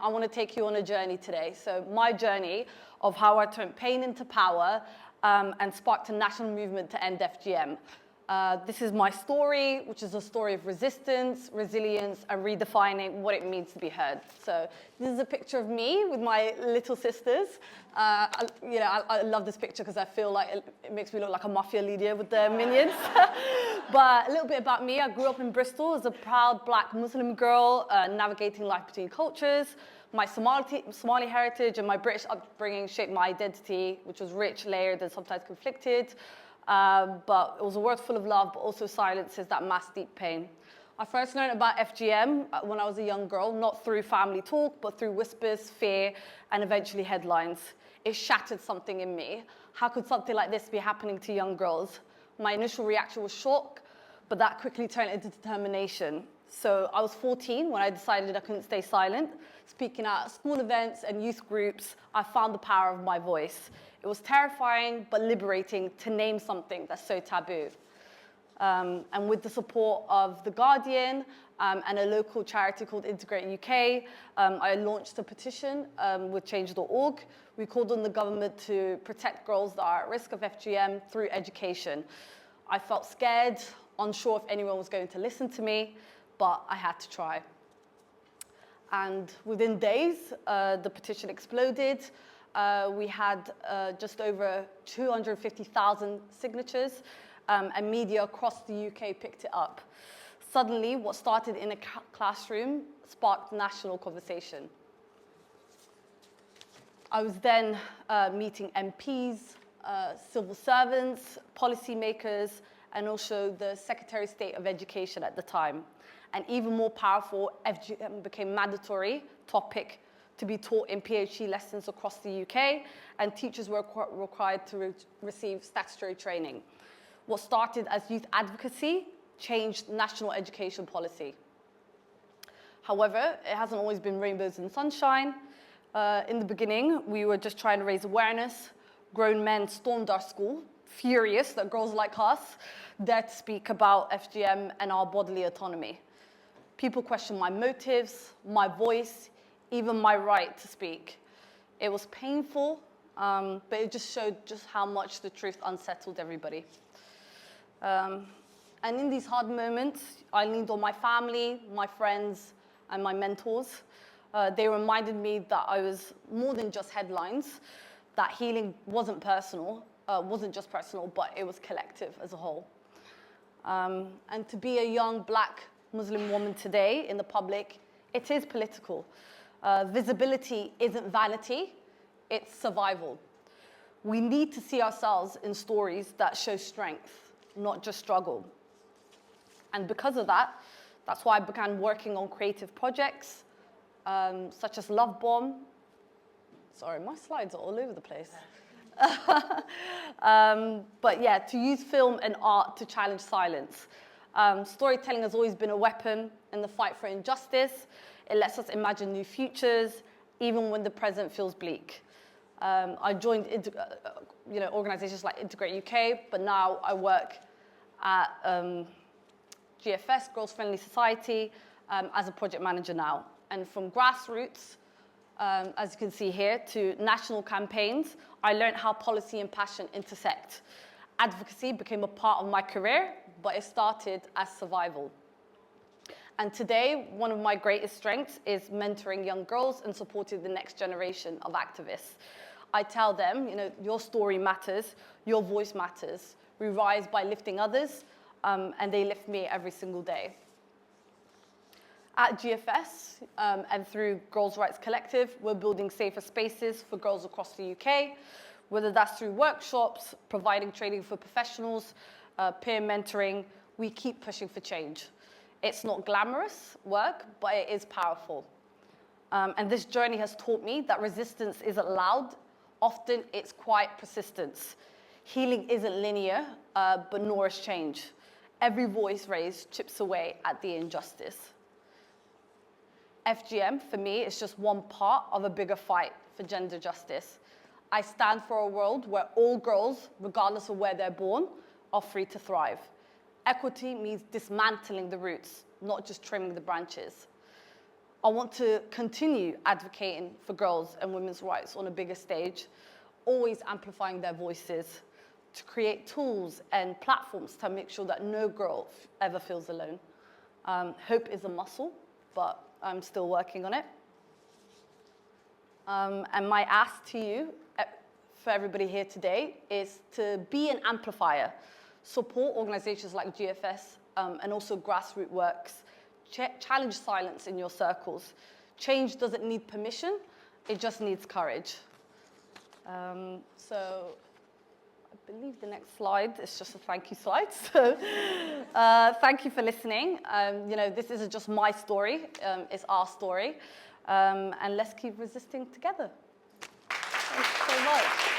I want to take you on a journey today. So my journey of how I turned pain into power and sparked a national movement to end FGM. This is my story, which is a story of resistance, resilience, and redefining what it means to be heard. So this is a picture of me with my little sisters. I love this picture because I feel like it makes me look like a mafia leader with their minions. But a little bit about me. I grew up in Bristol as a proud black Muslim girl, navigating life between cultures. My Somali heritage and my British upbringing shaped my identity, which was rich, layered, and sometimes conflicted. But it was a world full of love, but also silences that mask deep pain. I first learned about FGM when I was a young girl, not through family talk, but through whispers, fear, and eventually headlines. It shattered something in me. How could something like this be happening to young girls? My initial reaction was shock, but that quickly turned into determination. So I was 14 when I decided I couldn't stay silent. Speaking at school events and youth groups, I found the power of my voice. It was terrifying but liberating to name something that's so taboo. And with the support of The Guardian and a local charity called Integrate UK, I launched a petition with change.org. We called on the government to protect girls that are at risk of FGM through education. I felt scared, unsure if anyone was going to listen to me, but I had to try. And within days, the petition exploded. We had just over 250,000 signatures, and media across the UK picked it up. Suddenly, what started in a classroom sparked national conversation. I was then meeting MPs, civil servants, policymakers, and also the Secretary of State of Education at the time. And even more powerful, FGM became mandatory topic to be taught in PhD lessons across the UK, and teachers were required to receive statutory training. What started as youth advocacy changed national education policy. However, it hasn't always been rainbows and sunshine. In the beginning, we were just trying to raise awareness. Grown men stormed our school, furious that girls like us dared to speak about FGM and our bodily autonomy. People questioned my motives, my voice, even my right to speak. It was painful, but it just showed just how much the truth unsettled everybody. And in these hard moments, I leaned on my family, my friends, and my mentors. They reminded me that I was more than just headlines, that healing wasn't just personal, but it was collective as a whole. And to be a young black Muslim woman today in the public, it is political. Visibility isn't vanity, it's survival. We need to see ourselves in stories that show strength, not just struggle. And because of that, that's why I began working on creative projects, such as Love Bomb. Sorry, my slides are all over the place. But yeah, to use film and art to challenge silence. Storytelling has always been a weapon in the fight for injustice. It lets us imagine new futures, even when the present feels bleak. I joined organizations like Integrate UK, but now I work at GFS, Girls Friendly Society, as a project manager now. And from grassroots, as you can see here, to national campaigns, I learned how policy and passion intersect. Advocacy became a part of my career, but it started as survival. And today, one of my greatest strengths is mentoring young girls and supporting the next generation of activists. I tell them, your story matters, your voice matters. We rise by lifting others, and they lift me every single day. At GFS and through Girls' Rights Collective, we're building safer spaces for girls across the UK, whether that's through workshops, providing training for professionals, peer mentoring. We keep pushing for change. It's not glamorous work, but it is powerful. And this journey has taught me that resistance isn't loud. Often it's quiet persistence. Healing isn't linear, but nor is change. Every voice raised chips away at the injustice. FGM, for me, is just one part of a bigger fight for gender justice. I stand for a world where all girls, regardless of where they're born, are free to thrive. Equity means dismantling the roots, not just trimming the branches. I want to continue advocating for girls and women's rights on a bigger stage, always amplifying their voices, to create tools and platforms to make sure that no girl ever feels alone. Hope is a muscle, but I'm still working on it. And my ask to you, for everybody here today, is to be an amplifier. Support organizations like GFS and also grassroots works. Challenge silence in your circles. Change doesn't need permission, it just needs courage. So I believe the next slide is just a thank you slide. So thank you for listening. This isn't just my story, it's our story. And let's keep resisting together. Thanks so much.